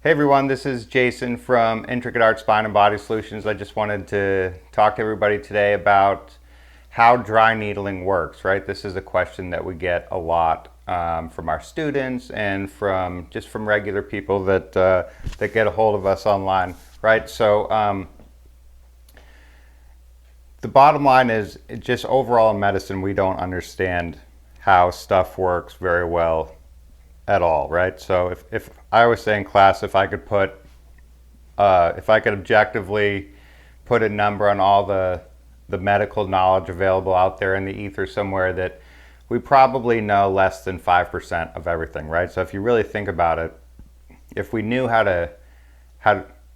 Hey everyone, this is Jason from Intricate Art Spine and Body Solutions. I just wanted to talk to everybody today about how dry needling works, right? This is a question that we get a lot from our students and from regular people that get a hold of us online, right? So the bottom line is just overall in medicine, we don't understand how stuff works very well at all, right? So if I always say in class, if I could objectively put a number on all the medical knowledge available out there in the ether somewhere, that we probably know less than 5% of everything, right? So if you really think about it, if we knew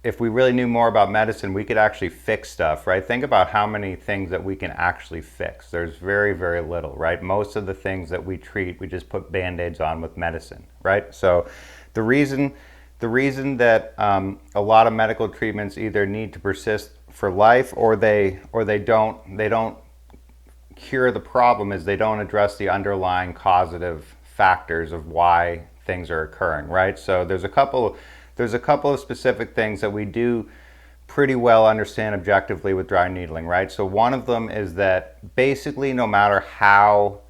if we really knew more about medicine, we could actually fix stuff, right? Think about how many things that we can actually fix. There's very, very little, right? Most of the things that we treat, we just put Band-Aids on with medicine, right? So the reason that a lot of medical treatments either need to persist for life or they don't cure the problem is they don't address the underlying causative factors of why things are occurring, right? So there's a couple of specific things that we do pretty well understand objectively with dry needling, right? So one of them is that basically no matter how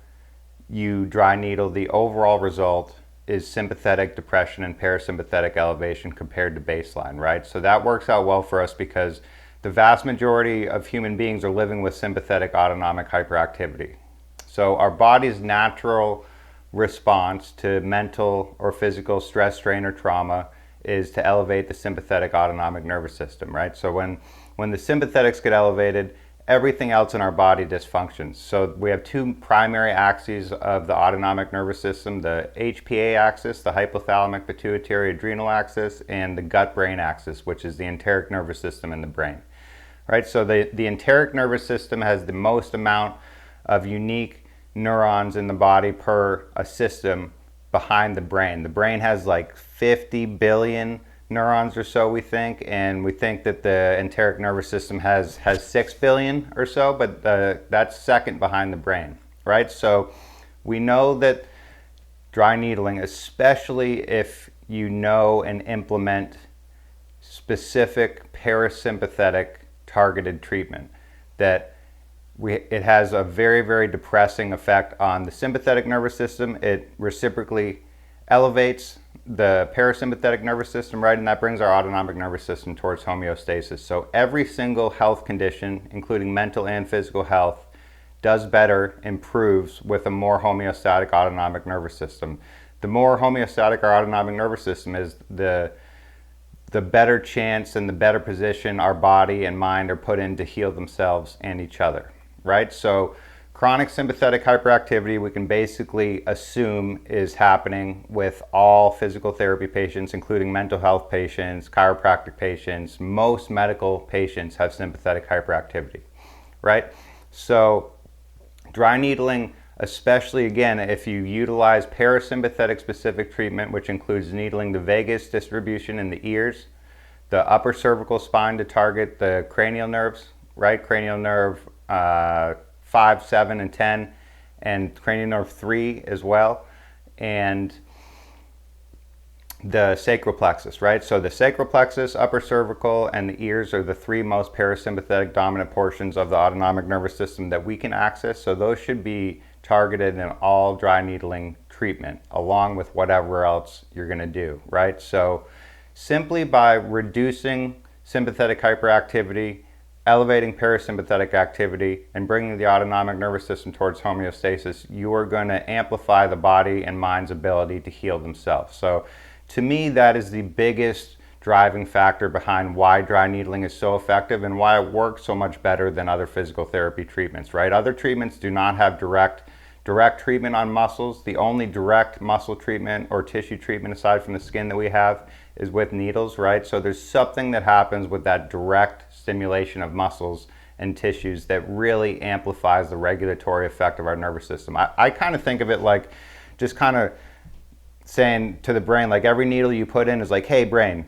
you dry needle, the overall result is sympathetic depression and parasympathetic elevation compared to baseline, right? So that works out well for us because the vast majority of human beings are living with sympathetic autonomic hyperactivity. So our body's natural response to mental or physical stress, strain, or trauma is to elevate the sympathetic autonomic nervous system, right? So when the sympathetics get elevated, everything else in our body dysfunctions. So we have two primary axes of the autonomic nervous system, the HPA axis, the hypothalamic pituitary adrenal axis, and the gut-brain axis, which is the enteric nervous system in the brain, right? So the enteric nervous system has the most amount of unique neurons in the body per a system behind the brain. The brain has like 50 billion neurons or so, we think, and we think that the enteric nervous system has 6 billion or so, but that's second behind the brain, right? So we know that dry needling, especially if you know and implement specific parasympathetic targeted treatment, that it has a very, very depressing effect on the sympathetic nervous system. It reciprocally elevates the parasympathetic nervous system, right? And that brings our autonomic nervous system towards homeostasis. So every single health condition, including mental and physical health, does better, improves with a more homeostatic autonomic nervous system. The more homeostatic our autonomic nervous system is, the better chance and the better position our body and mind are put in to heal themselves and each other, right? So chronic sympathetic hyperactivity, we can basically assume is happening with all physical therapy patients, including mental health patients, chiropractic patients. Most medical patients have sympathetic hyperactivity, right? So dry needling, especially again, if you utilize parasympathetic specific treatment, which includes needling the vagus distribution in the ears, the upper cervical spine to target the cranial nerves, right? Cranial nerve 5, 7, and 10, and cranial nerve 3 as well, and the sacral plexus, right? So the sacral plexus, upper cervical, and the ears are the three most parasympathetic dominant portions of the autonomic nervous system that we can access. So those should be targeted in all dry needling treatment, along with whatever else you're going to do, right? So simply by reducing sympathetic hyperactivity, elevating parasympathetic activity, and bringing the autonomic nervous system towards homeostasis, you are going to amplify the body and mind's ability to heal themselves. So to me, that is the biggest driving factor behind why dry needling is so effective and why it works so much better than other physical therapy treatments, right? Other treatments do not have direct treatment on muscles. The only direct muscle treatment or tissue treatment aside from the skin that we have is with needles, right? So there's something that happens with that direct stimulation of muscles and tissues that really amplifies the regulatory effect of our nervous system. I kind of think of it like just kind of saying to the brain, like every needle you put in is like, hey brain,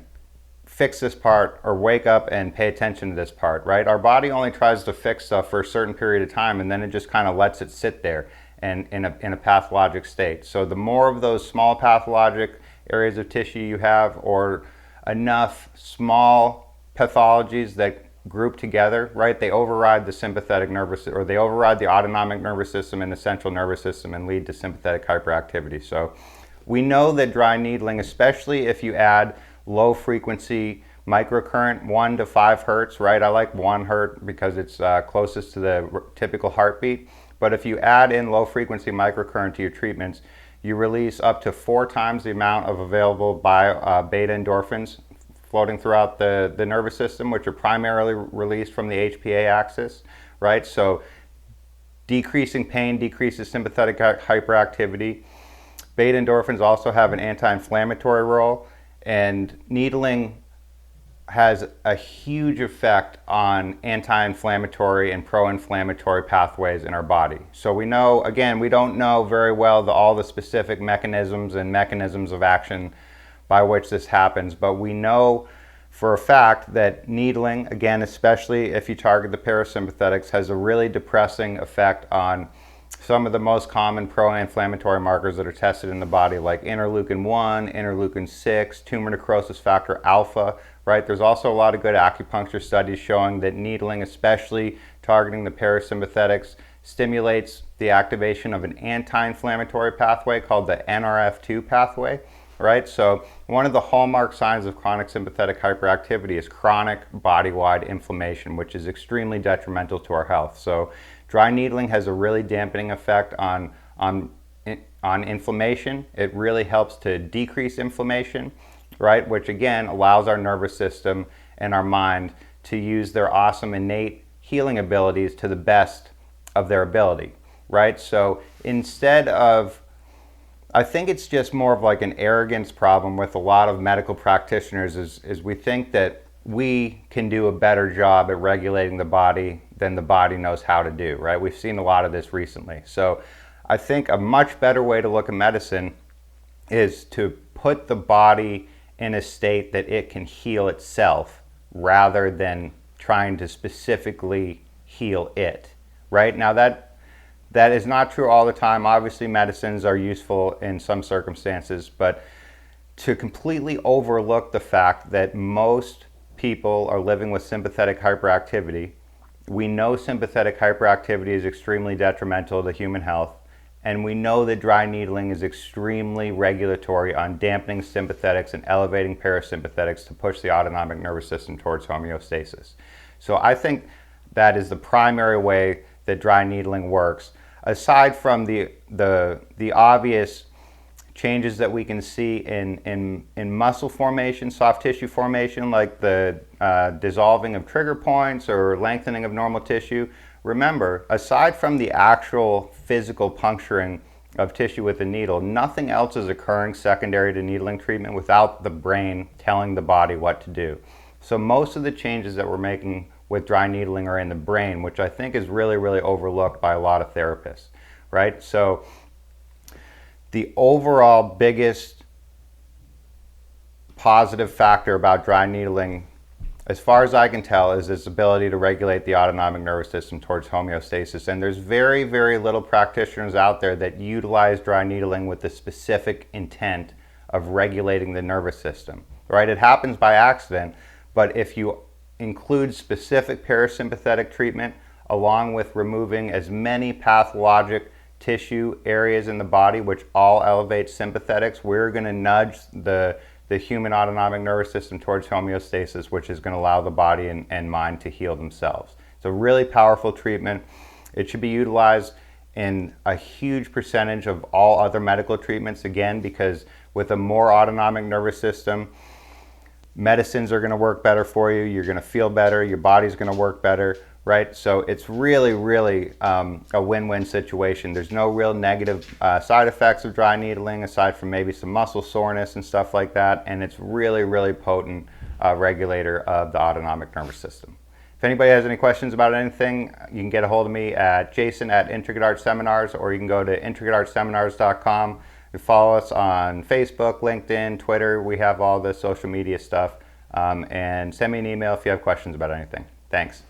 fix this part or wake up and pay attention to this part, right? Our body only tries to fix stuff for a certain period of time and then it just kind of lets it sit there and in a pathologic state. So the more of those small pathologic areas of tissue you have, or enough small pathologies that group together, right? They override the sympathetic nervous, or they override the autonomic nervous system and the central nervous system and lead to sympathetic hyperactivity. So we know that dry needling, especially if you add low frequency microcurrent, 1 to 5 hertz, right? I like 1 hertz because it's closest to the typical heartbeat. But if you add in low frequency microcurrent to your treatments, you release up to 4 times the amount of available beta endorphins floating throughout the nervous system, which are primarily released from the HPA axis, right? So decreasing pain decreases sympathetic hyperactivity. Beta endorphins also have an anti-inflammatory role, and needling has a huge effect on anti-inflammatory and pro-inflammatory pathways in our body. So we know, again, we don't know very well all the specific mechanisms of action by which this happens, but we know for a fact that needling, again, especially if you target the parasympathetics, has a really depressing effect on some of the most common pro-inflammatory markers that are tested in the body, like interleukin 1, interleukin 6, tumor necrosis factor alpha, right? There's also a lot of good acupuncture studies showing that needling, especially targeting the parasympathetics, stimulates the activation of an anti-inflammatory pathway called the NRF2 pathway, right? So one of the hallmark signs of chronic sympathetic hyperactivity is chronic body-wide inflammation, which is extremely detrimental to our health. So dry needling has a really dampening effect on inflammation. It really helps to decrease inflammation, right? Which again allows our nervous system and our mind to use their awesome innate healing abilities to the best of their ability, right? So instead of, I think it's just more of like an arrogance problem with a lot of medical practitioners is we think that we can do a better job at regulating the body than the body knows how to do, right? We've seen a lot of this recently. So I think a much better way to look at medicine is to put the body in a state that it can heal itself rather than trying to specifically heal it, right? Now that is not true all the time. Obviously medicines are useful in some circumstances, but to completely overlook the fact that most people are living with sympathetic hyperactivity. We know sympathetic hyperactivity is extremely detrimental to human health, and we know that dry needling is extremely regulatory on dampening sympathetics and elevating parasympathetics to push the autonomic nervous system towards homeostasis. So I think that is the primary way that dry needling works, aside from the obvious changes that we can see in muscle formation, soft tissue formation, like the dissolving of trigger points or lengthening of normal tissue. Remember, aside from the actual physical puncturing of tissue with a needle, nothing else is occurring secondary to needling treatment without the brain telling the body what to do. So most of the changes that we're making with dry needling are in the brain, which I think is really, really overlooked by a lot of therapists, right? So the overall biggest positive factor about dry needling, as far as I can tell, is its ability to regulate the autonomic nervous system towards homeostasis. And there's very, very little practitioners out there that utilize dry needling with the specific intent of regulating the nervous system, right? It happens by accident, but if you include specific parasympathetic treatment along with removing as many pathologic tissue areas in the body which all elevate sympathetics, we're going to nudge the human autonomic nervous system towards homeostasis, which is going to allow the body and mind to heal themselves. It's a really powerful treatment. It should be utilized in a huge percentage of all other medical treatments, again, because with a more autonomic nervous system, medicines are going to work better for you, you're going to feel better, your body's going to work better, right? So it's really, really a win-win situation. There's no real negative side effects of dry needling aside from maybe some muscle soreness and stuff like that, and it's really, really potent regulator of the autonomic nervous system. If anybody has any questions about anything, you can get a hold of me at jason@intricadartseminars, or you can go to intricadartseminars.com. You follow us on Facebook, LinkedIn, Twitter. We have all the social media stuff. And send me an email if you have questions about anything. Thanks.